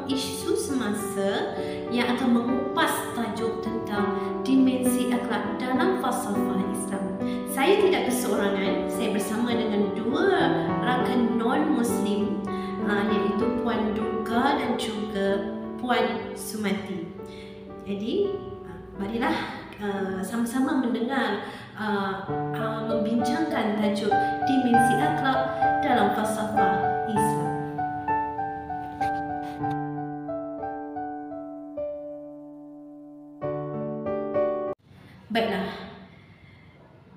isu semasa yang akan mengupas tajuk tentang dimensi akhlak dalam falsafah Islam. Saya tidak berseorangan, saya bersama dengan dua rakan non-Muslim, iaitu Puan Durga dan juga Puan Sumati. Jadi, marilah sama-sama mendengar membincangkan tajuk dimensi akhlak dalam falsafah Islam. Baiklah,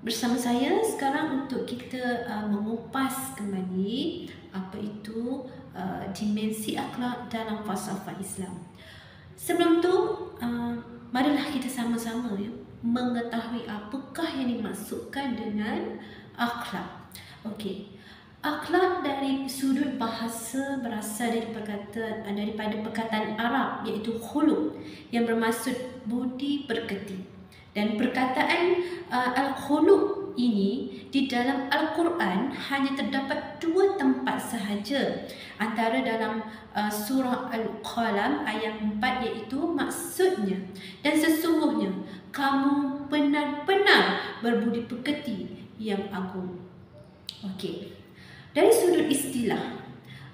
bersama saya sekarang untuk kita mengupas kembali apa itu dimensi akhlak dalam falsafah Islam. Sebelum tu, marilah kita sama-sama mengetahui apakah yang dimaksudkan dengan akhlak. Okey. Akhlak dari sudut bahasa berasal daripada perkataan Arab iaitu khuluq yang bermaksud budi pekerti. Dan perkataan al-khuluq ini di dalam Al-Quran hanya terdapat 2 tempat sahaja, antara dalam surah Al-Qalam ayat 4, iaitu maksudnya, dan sesungguhnya kamu benar-benar berbudi pekerti yang agung. Okey. Dari sudut istilah,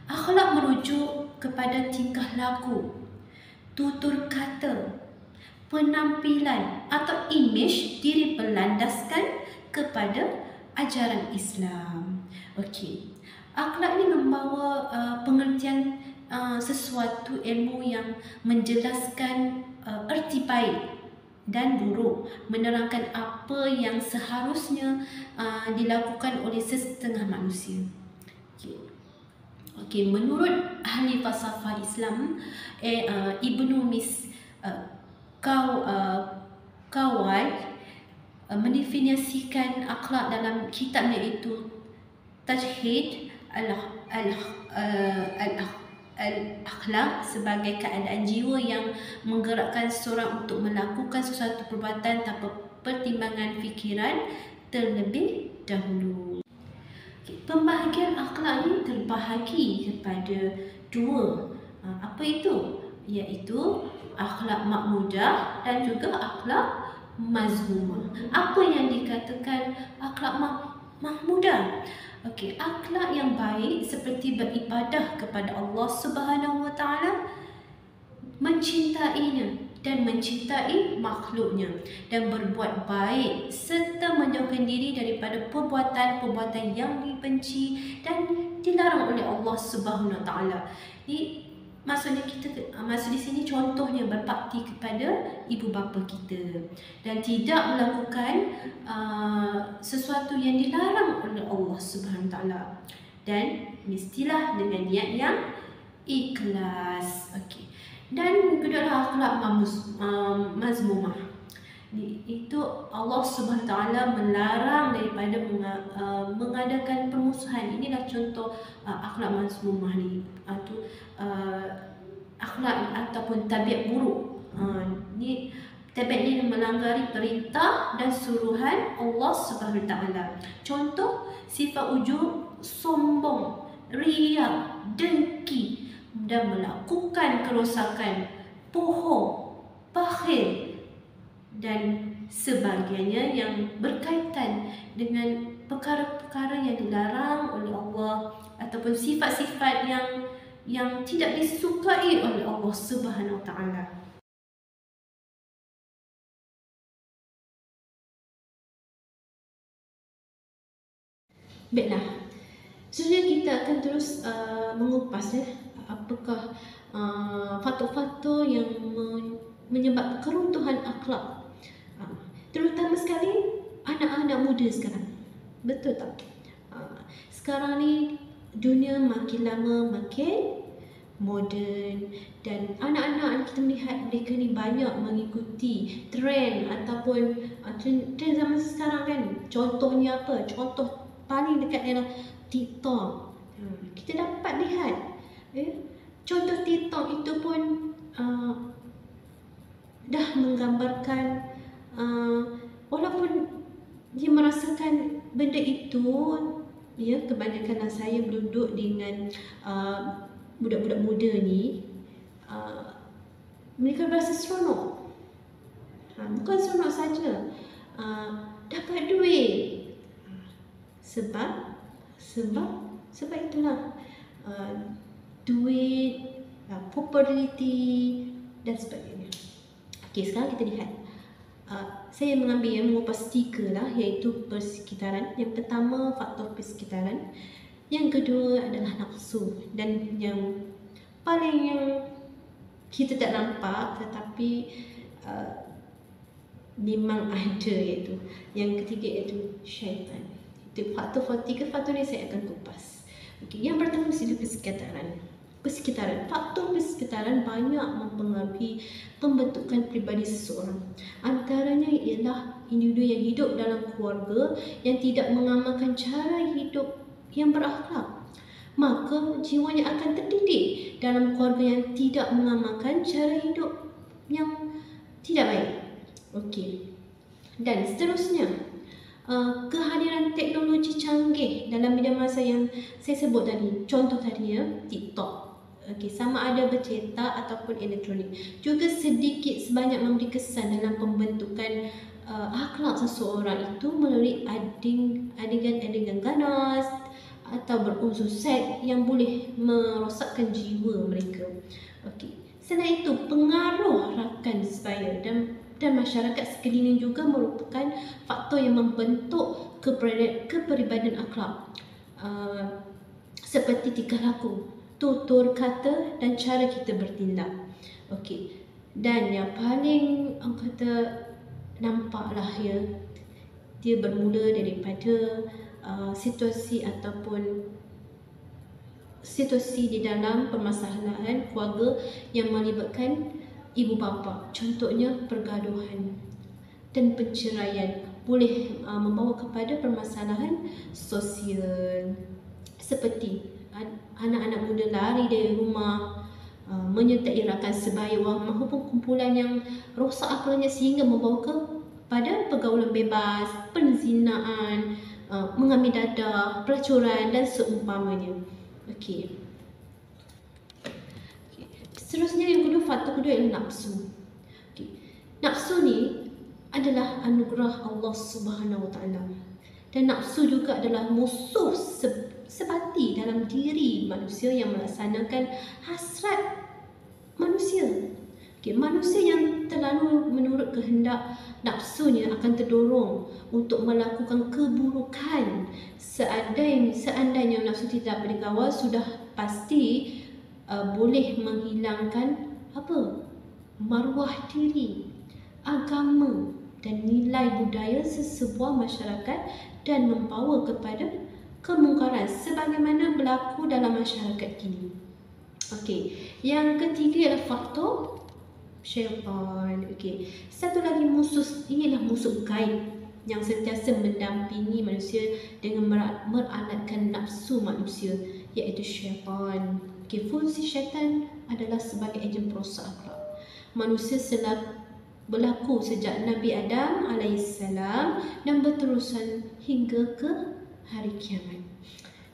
akhlak merujuk kepada tingkah laku, tutur kata, penampilan atau imej diri berlandaskan kepada ajaran Islam. Okey. Akhlak ini membawa pengertian sesuatu ilmu yang menjelaskan erti baik dan buruk, menerangkan apa yang seharusnya dilakukan oleh sesetengah manusia. Okey, menurut ahli falsafah Islam Ibnu Kawai mendefinisikan akhlak dalam kitabnya iaitu Tajhid al-akhlaq sebagai keadaan jiwa yang menggerakkan seseorang untuk melakukan sesuatu perbuatan tanpa pertimbangan fikiran terlebih dahulu. Pembahagian akhlak ini terbahagi kepada 2. Apa itu? Iaitu akhlak mahmudah dan juga akhlak mazmumah. Apa yang dikatakan akhlak mahmudah? Okey, akhlak yang baik seperti beribadah kepada Allah Subhanahu Wa Taala, mencintainya dan mencintai makhluknya, dan berbuat baik serta menjauhkan diri daripada perbuatan-perbuatan yang dibenci dan dilarang oleh Allah Subhanahu Wa Taala. Maksud di sini contohnya berbakti kepada ibu bapa kita dan tidak melakukan sesuatu yang dilarang oleh Allah Subhanahu Taala, dan mestilah dengan niat yang ikhlas. Okey. Dan kedualah akhlak mazmumah. Itu Allah Subhanahu Taala melarang daripada mengadakan permusuhan. Inilah contoh akhlak mazmumah ni. Akhlak ataupun tabiat buruk. Ni tabiat ni melanggari perintah dan suruhan Allah Subhanahu Taala. Contoh sifat ujub, sombong, riak, dengki dan melakukan kerosakan, bohong, bakhil dan sebagainya yang berkaitan dengan perkara-perkara yang dilarang oleh Allah ataupun sifat-sifat yang tidak disukai oleh Allah Subhanahu Wa Taala. Baiklah, seterusnya kita akan terus mengupas apakah faktor-faktor yang menyebabkan keruntuhan akhlak, terutama sekali anak-anak muda sekarang. Betul tak? Sekarang ni dunia makin lama makin moden, dan anak-anak kita melihat mereka ni banyak mengikuti trend ataupun trend zaman sekarang kan. Contohnya apa? Contoh paling dekat ialah TikTok. Kita dapat lihat contoh TikTok itu pun dah menggambarkan walaupun dia merasakan benda itu, kebanyakan saya duduk dengan budak-budak muda ni, mereka berasa seronok. Bukan seronok saja, dapat duit. Sebab itulah duit, populariti dan sebagainya. Okey, sekarang kita lihat. Saya mengupas 3 lah, iaitu persekitaran. Yang pertama, faktor persekitaran. Yang kedua adalah nafsu. Dan yang paling yang kita tak nampak tetapi memang ada, iaitu yang ketiga, iaitu syaitan. Itu faktor 3 faktor ni saya akan kupas. Okey, yang pertama adalah persekitaran. Faktor persekitaran banyak mempengaruhi pembentukan pribadi seseorang. Antaranya ialah individu yang hidup dalam keluarga yang tidak mengamalkan cara hidup yang berakhlak, maka jiwanya akan terdidik dalam keluarga yang tidak mengamalkan cara hidup yang tidak baik. Okey. Dan seterusnya, kehadiran teknologi canggih dalam media masa yang saya sebut tadi, contoh tadi TikTok. Okey, sama ada bercetak ataupun elektronik, juga sedikit sebanyak memberi kesan dalam pembentukan akhlak seseorang itu melalui adegan-adegan ganas atau berunsur seks yang boleh merosakkan jiwa mereka. Okey. Selain itu, pengaruh rakan sebaya dan masyarakat sekeliling juga merupakan faktor yang membentuk kepribadian akhlak, seperti tingkah laku, tutur kata dan cara kita bertindak. Okey. Dan yang paling nampaklah dia bermula daripada situasi di dalam permasalahan keluarga yang melibatkan ibu bapa. Contohnya pergaduhan dan perceraian boleh membawa kepada permasalahan sosial, seperti anak-anak muda lari dari rumah, menyertai rakan sebaya maupun kumpulan yang rosak akalnya sehingga membawa kepada pergaulan bebas, penzinaan, mengambil dadah, pelacuran dan seumpamanya. Okey. Seterusnya, yang kedua, faktor kedua ialah nafsu. Okey. Nafsu ni adalah anugerah Allah Subhanahu Wa Taala. Dan nafsu juga adalah musuh sebati dalam diri manusia yang melaksanakan hasrat manusia. Okay, manusia yang terlalu menurut kehendak nafsunya akan terdorong untuk melakukan keburukan. Seandainya nafsu tidak dikawal, sudah pasti boleh menghilangkan maruah diri, agama dan nilai budaya sesebuah masyarakat dan membawa kepada kemungkaran sebagaimana berlaku dalam masyarakat kini. Okey, yang ketiga adalah faktor syaitan. Okey, satu lagi inilah musuh gaib yang sentiasa mendampingi manusia dengan meralatkan nafsu manusia, iaitu syaitan. Okey, fungsi syaitan adalah sebagai ejen perosak akhlak. Manusia berlaku sejak Nabi Adam AS dan berterusan hingga ke hari kiamat.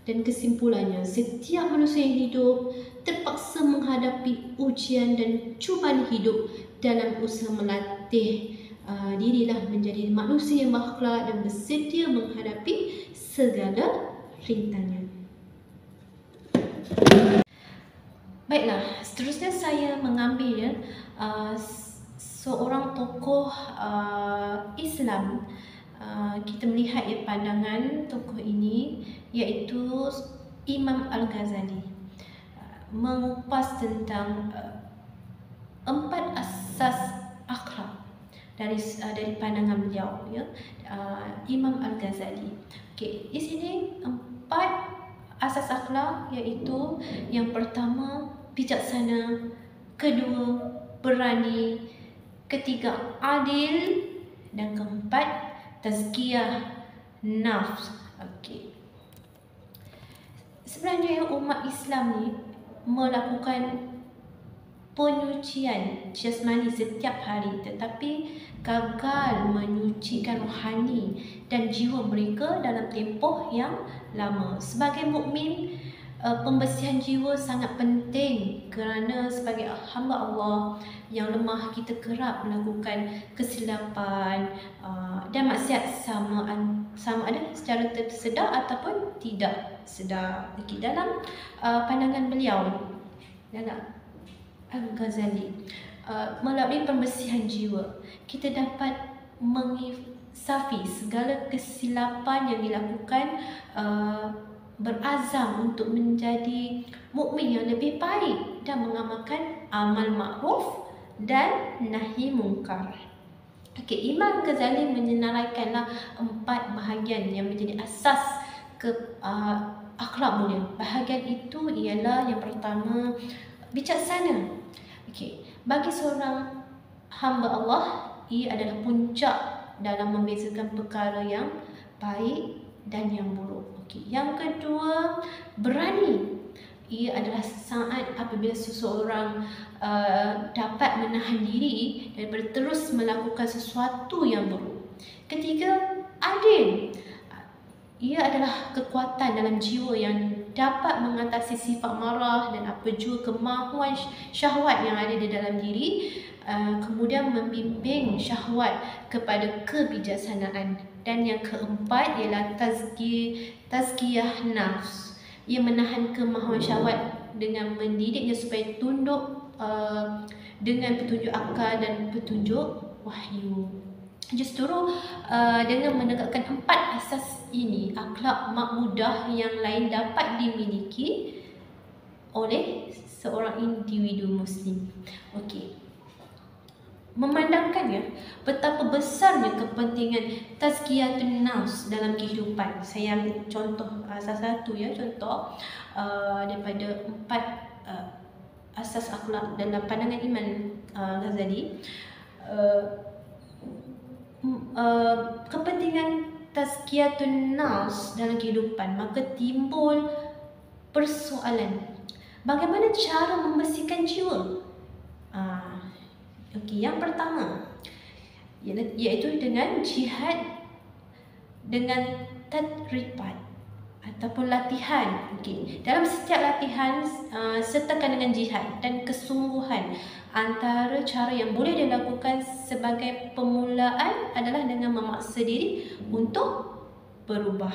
Dan kesimpulannya, setiap manusia yang hidup terpaksa menghadapi ujian dan cubaan hidup dalam usaha melatih dirilah menjadi manusia yang berakhlak dan bersedia menghadapi segala rintangan. Baiklah, seterusnya saya mengambil seorang tokoh Islam. Kita melihat pandangan tokoh ini, iaitu Imam Al-Ghazali, mengupas tentang 4 asas akhlak dari pandangan beliau, Imam Al-Ghazali. Okey, di sini 4 asas akhlak, iaitu yang pertama bijaksana, kedua berani, ketiga adil, dan keempat tazkiyah nafs. Okey. Sebenarnya umat Islam ni melakukan penyucian jasmani setiap hari, tetapi gagal menyucikan rohani dan jiwa mereka dalam tempoh yang lama. Sebagai mukmin, pembersihan jiwa sangat penting kerana sebagai hamba Allah yang lemah, kita kerap melakukan kesilapan dan maksiat sama ada secara tersedar ataupun tidak sedar. Dalam pandangan beliau, dalam Al-Ghazali, melalui pembersihan jiwa kita dapat mengisafi segala kesilapan yang dilakukan, berazam untuk menjadi mukmin yang lebih baik dan mengamalkan amal makruf dan nahi mungkar. Imam Ghazali menyenaraikanlah 4 bahagian yang menjadi asas ke akhlak mulia. Bahagian itu ialah yang pertama, bijaksana. Bagi seorang hamba Allah, ia adalah puncak dalam membezakan perkara yang baik dan yang buruk. Yang kedua, berani. Ia adalah saat apabila seseorang dapat menahan diri daripada terus melakukan sesuatu yang buruk. Ketiga, adil. Ia adalah kekuatan dalam jiwa yang dapat mengatasi sifat marah dan apa jua kemahuan syahwat yang ada di dalam diri, kemudian membimbing syahwat kepada kebijaksanaan. Dan yang keempat ialah tazkiyah nafs. Ia menahan kemahuan syahwat dengan mendidiknya supaya tunduk dengan petunjuk akal dan petunjuk wahyu. Justru dengan menegakkan 4 asas ini, akhlak makmudah yang lain dapat dimiliki oleh seorang individu Muslim. Memandangkannya betapa besarnya kepentingan tazkiyatun nafs dalam kehidupan. Saya ambil contoh salah satu contoh daripada 4 asas akhlak dalam pandangan Imam Ghazali. Kepentingan tazkiyatun nafs dalam kehidupan, maka timbul persoalan bagaimana cara membersihkan jiwa. Yang pertama iaitu dengan jihad, dengan tadribat ataupun latihan. Dalam setiap latihan sertakan dengan jihad dan kesungguhan. Antara cara yang boleh dilakukan sebagai permulaan adalah dengan memaksa diri untuk berubah.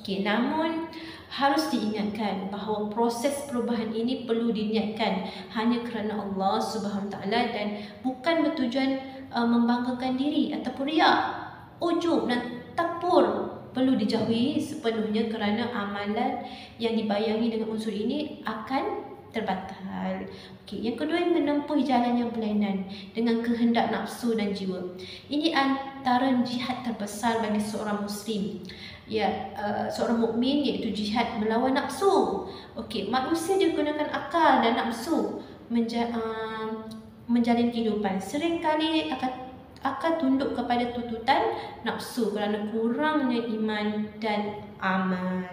Namun harus diingatkan bahawa proses perubahan ini perlu diniatkan hanya kerana Allah Subhanahu Taala dan bukan bertujuan membanggakan diri ataupun riak, ujub dan takbur. Perlu dijauhi sepenuhnya kerana amalan yang dibayangi dengan unsur ini akan terbatal. Yang kedua, menempuh jalan yang berlainan dengan kehendak nafsu dan jiwa. Ini antara jihad terbesar bagi seorang Muslim, seorang mukmin, iaitu jihad melawan nafsu. Manusia digunakan akal dan nafsu menjalin kehidupan. Seringkali akan tunduk kepada tuntutan nafsu kerana kurangnya iman dan amal.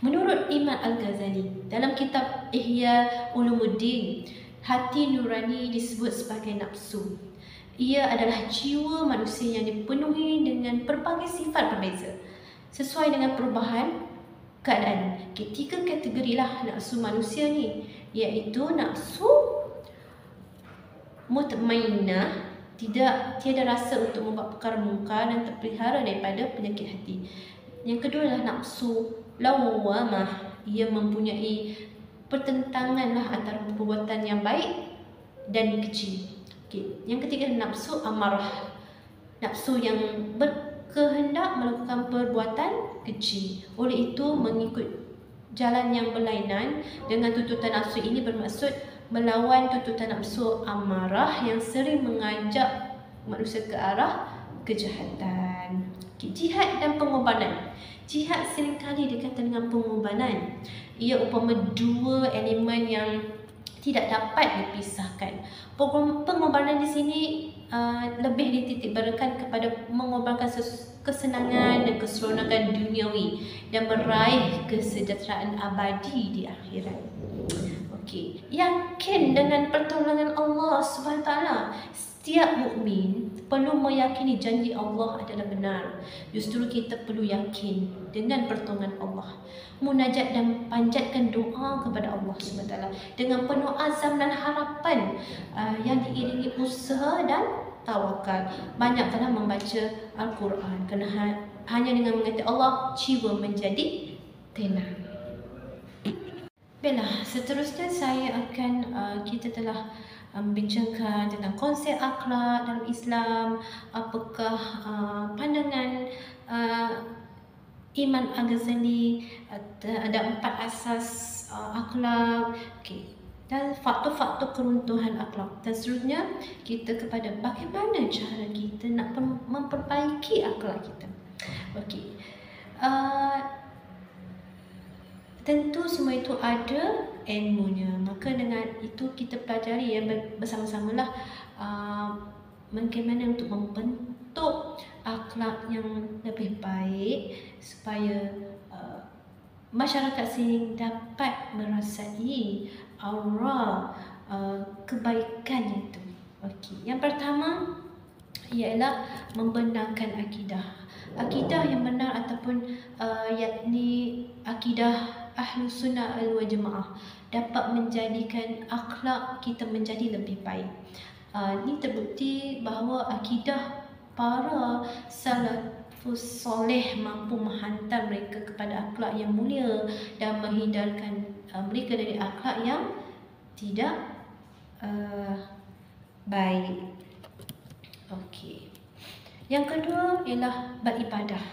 Menurut Imam Al-Ghazali dalam kitab Ihya Ulumuddin, hati nurani disebut sebagai nafsu. Ia adalah jiwa manusia yang dipenuhi dengan berbagai sifat berbeza sesuai dengan perubahan keadaan. 3 kategorilah nafsu manusia ni, iaitu nafsu mutmainnah, tiada rasa untuk membuat perkara mungkar dan terpelihara daripada penyakit hati. Yang kedua adalah nafsu lawwamah. Ia mempunyai pertentangan antara perbuatan yang baik dan keji. Yang ketiga adalah nafsu amarah. Nafsu yang berkehendak melakukan perbuatan keji. Oleh itu mengikut jalan yang berlainan dengan tuntutan nafsu ini bermaksud melawan tuntutan nafsu amarah yang sering mengajak manusia ke arah kejahatan. Jihad dan pengorbanan. Jihad seringkali dikatakan dengan pengorbanan. Ia umpama 2 elemen yang tidak dapat dipisahkan. Pengorbanan di sini lebih dititik beratkan kepada mengorbankan kesenangan dan keseronokan duniawi dan meraih kesejahteraan abadi di akhirat. Yakin dengan pertolongan Allah Subhanahu Taala. Setiap mukmin perlu meyakini janji Allah adalah benar. Justru kita perlu yakin dengan pertolongan Allah. Munajat dan panjatkan doa kepada Allah SWT dengan penuh azam dan harapan yang diiringi usaha dan tawakal. Banyaklah membaca Al-Quran, kerana hanya dengan mengatakan Allah, jiwa menjadi tenang. Baiklah, seterusnya saya akan kita telah membincangkan tentang konsep akhlak dalam Islam, apakah pandangan Imam Al-Ghazali, ada 4 asas akhlak, dan faktor-faktor keruntuhan akhlak. Dan seterusnya kita kepada bagaimana cara kita nak memperbaiki akhlak kita. Tentu semua itu ada ilmunya. Maka dengan itu kita pelajari bersama-samalah bagaimana untuk membentuk akhlak yang lebih baik supaya masyarakat sini dapat merasai aura kebaikan itu. Yang pertama ialah membenarkan akidah. Akidah yang benar ataupun yakni akidah Ahlus Sunnah wal Jamaah dapat menjadikan akhlak kita menjadi lebih baik. Ini terbukti bahawa akidah para salafus soleh mampu menghantar mereka kepada akhlak yang mulia dan menghindarkan mereka dari akhlak yang tidak baik. Yang kedua ialah beribadah.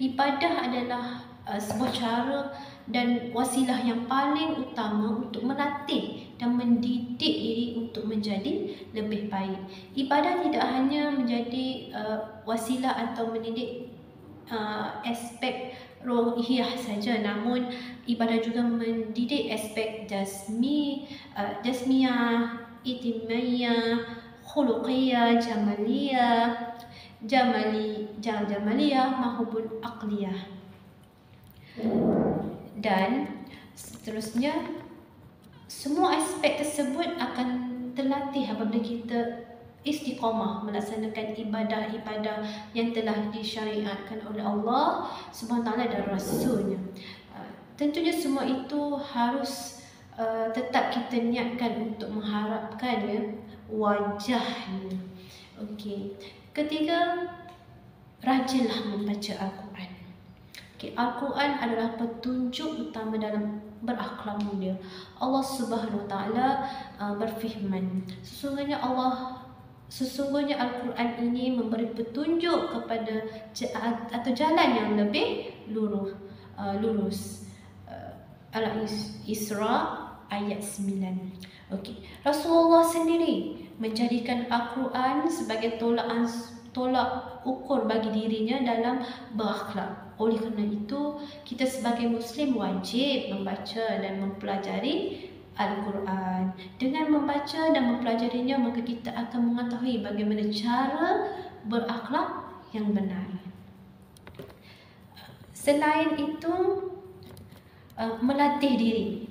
Ibadah adalah sebuah cara dan wasilah yang paling utama untuk melatih dan mendidik diri untuk menjadi lebih baik. Ibadah tidak hanya menjadi wasilah atau mendidik aspek rohiyah saja, namun ibadah juga mendidik aspek jasmiyah, ijtimaiyah, khuluqiyah, jamaliyah maupun aqliyah. Dan seterusnya semua aspek tersebut akan terlatih apabila kita istiqamah melaksanakan ibadah-ibadah yang telah disyariatkan oleh Allah SWT dan Rasulnya. Tentunya semua itu harus tetap kita niatkan untuk mengharapkan wajahnya. Ketiga, rajinlah membaca Al-Quran. Al-Quran adalah petunjuk utama dalam berakhlak mulia. Allah Subhanahu Wa Taala berfirman, sesungguhnya Al-Quran ini memberi petunjuk kepada atau jalan yang lebih lurus. Al-Isra ayat 9. Rasulullah sendiri menjadikan Al-Quran sebagai tolak ukur bagi dirinya dalam berakhlak. Oleh kerana itu, kita sebagai Muslim wajib membaca dan mempelajari Al-Quran. Dengan membaca dan mempelajarinya, maka kita akan mengetahui bagaimana cara berakhlak yang benar. Selain itu, melatih diri.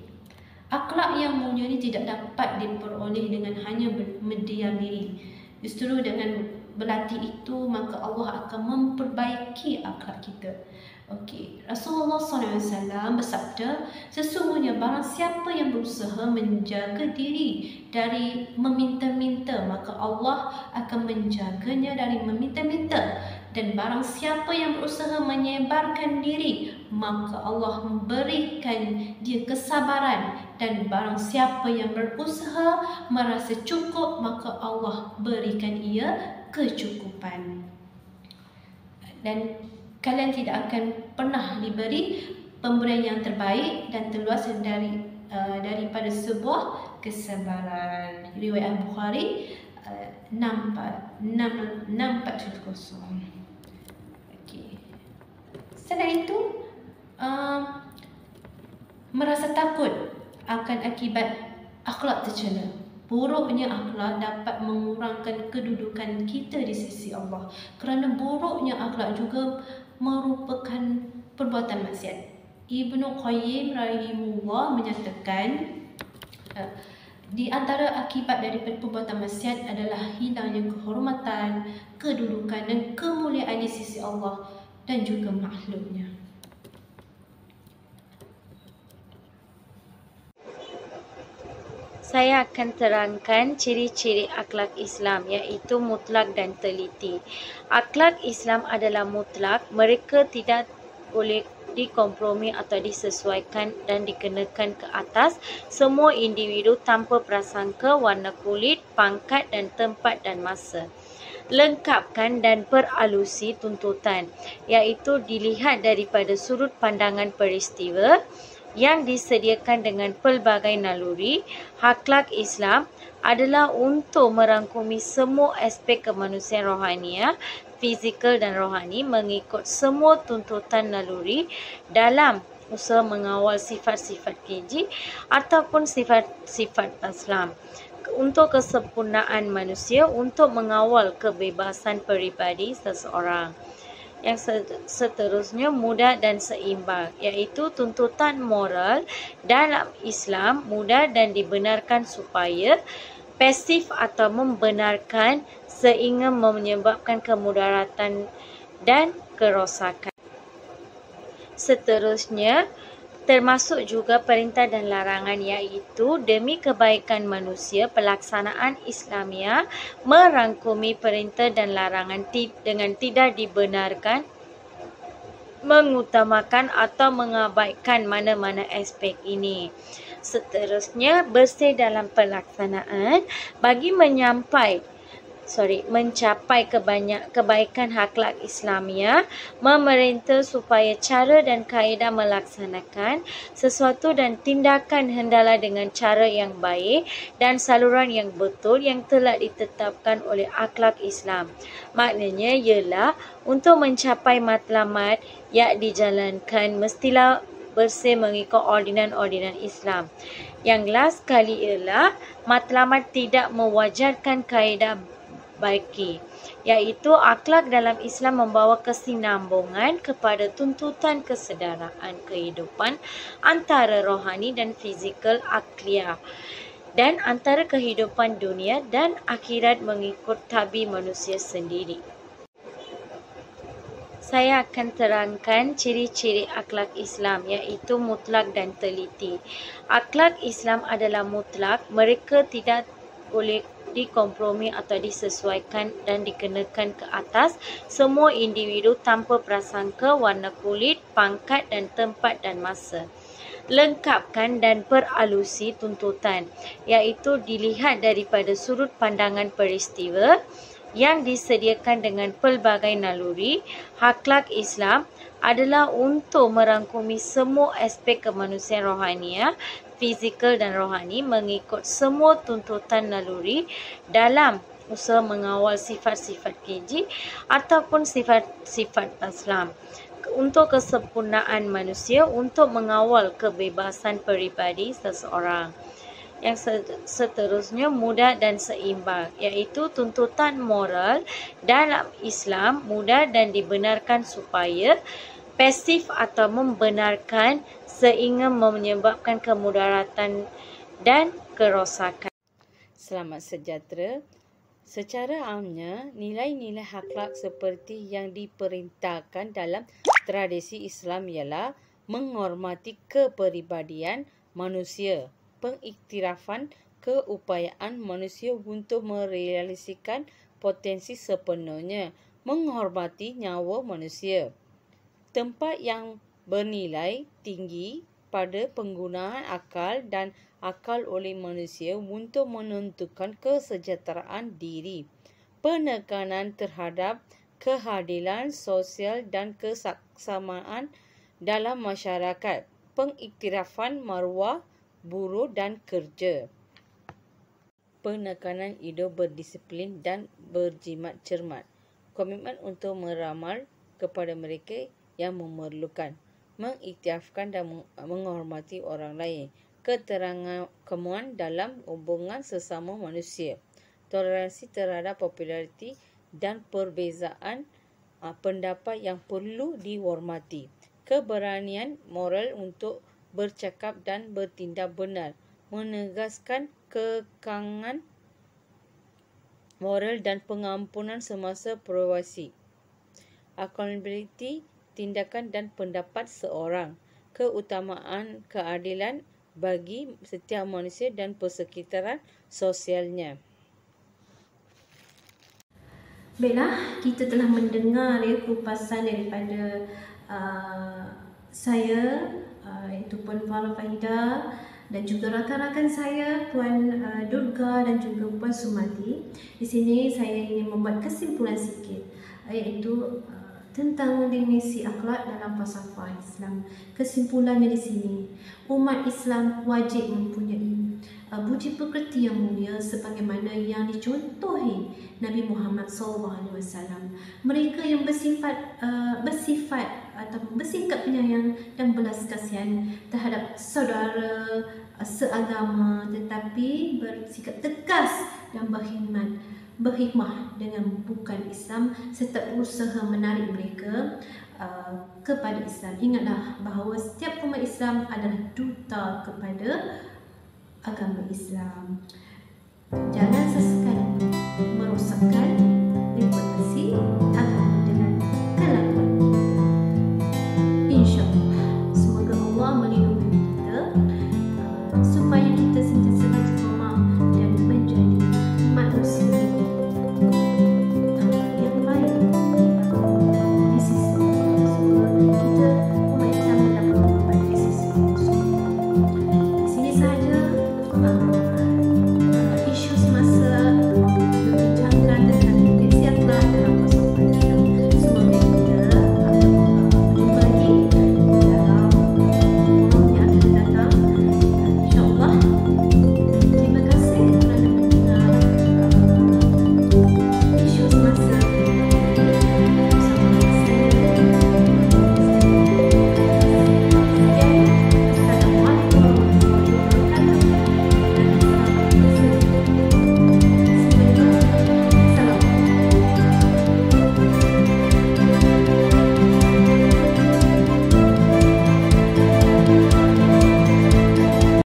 Akhlak yang mulia ini tidak dapat diperoleh dengan hanya mendiam diri. Justru dengan berlatih itu, maka Allah akan memperbaiki akhlak kita. Rasulullah SAW bersabda, sesungguhnya barang siapa yang berusaha menjaga diri dari meminta-minta, maka Allah akan menjaganya dari meminta-minta. Dan barang siapa yang berusaha menyebarkan diri, maka Allah memberikan dia kesabaran. Dan barang siapa yang berusaha merasa cukup, maka Allah berikan ia kecukupan. Dan kalian tidak akan pernah diberi pemberian yang terbaik dan terluas daripada sebuah kesabaran. Riwayat Bukhari 6470. Selain itu, merasa takut akan akibat akhlak tercela. Buruknya akhlak dapat mengurangkan kedudukan kita di sisi Allah. Kerana buruknya akhlak juga merupakan perbuatan maksiat. Ibnu Qayyim rahimahullah menyatakan, Di antara akibat daripada perbuatan maksiat adalah hilangnya kehormatan, kedudukan dan kemuliaan di sisi Allah dan juga makhluknya. Saya akan terangkan ciri-ciri akhlak Islam, iaitu mutlak dan teliti. Akhlak Islam adalah mutlak, mereka tidak boleh dikompromi atau disesuaikan dan dikenakan ke atas semua individu tanpa prasangka, warna kulit, pangkat dan tempat dan masa. Lengkapkan dan peralusi tuntutan, iaitu dilihat daripada sudut pandangan peristiwa yang disediakan dengan pelbagai naluri. Akhlak Islam adalah untuk merangkumi semua aspek kemanusiaan rohaniah, fizikal dan rohani mengikut semua tuntutan naluri dalam usaha mengawal sifat-sifat keji ataupun sifat-sifat Islam untuk kesempurnaan manusia, untuk mengawal kebebasan peribadi seseorang. Yang seterusnya mudah dan seimbang, iaitu tuntutan moral dalam Islam mudah dan dibenarkan supaya pasif atau membenarkan sehingga menyebabkan kemudaratan dan kerosakan. Seterusnya termasuk juga perintah dan larangan, iaitu demi kebaikan manusia, pelaksanaan Islamiah merangkumi perintah dan larangan dengan tidak dibenarkan mengutamakan atau mengabaikan mana-mana aspek ini. Seterusnya bersih dalam pelaksanaan bagi mencapai kebaikan akhlak Islamiah, memerintah supaya cara dan kaedah melaksanakan sesuatu dan tindakan hendaklah dengan cara yang baik dan saluran yang betul yang telah ditetapkan oleh akhlak Islam. Maknanya ialah untuk mencapai matlamat yang dijalankan mestilah bersih mengikut ordinan-ordinan Islam. Yang last kali ialah matlamat tidak mewajarkan kaedah baiki, iaitu akhlak dalam Islam membawa kesinambungan kepada tuntutan kesedaraan kehidupan antara rohani dan fizikal akliah dan antara kehidupan dunia dan akhirat mengikut tabi manusia sendiri. Saya akan terangkan ciri-ciri akhlak Islam, iaitu mutlak dan teliti. Akhlak Islam adalah mutlak, mereka tidak boleh dikompromi atau disesuaikan dan dikenakan ke atas semua individu tanpa prasangka, warna kulit, pangkat dan tempat dan masa. Lengkapkan dan peralusi tuntutan, iaitu dilihat daripada sudut pandangan peristiwa yang disediakan dengan pelbagai naluri. Akhlak Islam adalah untuk merangkumi semua aspek kemanusiaan rohaniah, fizikal dan rohani mengikut semua tuntutan naluri dalam usaha mengawal sifat-sifat keji ataupun sifat-sifat Islam untuk kesempurnaan manusia, untuk mengawal kebebasan peribadi seseorang. Yang seterusnya mudah dan seimbang, iaitu tuntutan moral dalam Islam mudah dan dibenarkan supaya pasif atau membenarkan sehingga menyebabkan kemudaratan dan kerosakan. Selamat sejahtera. Secara amnya, nilai-nilai akhlak seperti yang diperintahkan dalam tradisi Islam ialah menghormati kepribadian manusia, pengiktirafan keupayaan manusia untuk merealisasikan potensi sepenuhnya, menghormati nyawa manusia, tempat yang bernilai tinggi pada penggunaan akal dan akal oleh manusia untuk menentukan kesejahteraan diri, penekanan terhadap keadilan sosial dan kesamaan dalam masyarakat, pengiktirafan maruah buruh dan kerja, penekanan hidup berdisiplin dan berjimat cermat, komitmen untuk meramal kepada mereka yang memerlukan, mengiktirafkan dan menghormati orang lain, keterangan dalam hubungan sesama manusia, toleransi terhadap populariti dan perbezaan pendapat yang perlu dihormati, keberanian moral untuk bercakap dan bertindak benar, menegaskan kekangan moral dan pengampunan semasa probasi. Accountability, tindakan dan pendapat seorang. Keutamaan keadilan bagi setiap manusia dan persekitaran sosialnya. Baiklah, kita telah mendengar kupasan daripada saya, iaitu Puan Farah Fahida, dan juga rakan-rakan saya Puan Durga dan juga Puan Sumati. Di sini saya ingin membuat kesimpulan sikit, iaitu tentang definisi akhlak dalam falsafah Islam. Kesimpulannya di sini, umat Islam wajib mempunyai budi pekerti yang mulia sebagaimana yang dicontohi Nabi Muhammad SAW. Mereka yang bersifat atau bersikap penyayang dan belas kasihan terhadap saudara seagama, tetapi bersikap tegas dan berhikmah dengan bukan Islam serta berusaha menarik mereka kepada Islam. Ingatlah bahawa setiap umat Islam adalah duta kepada agama Islam. Jangan sesekali merosakkan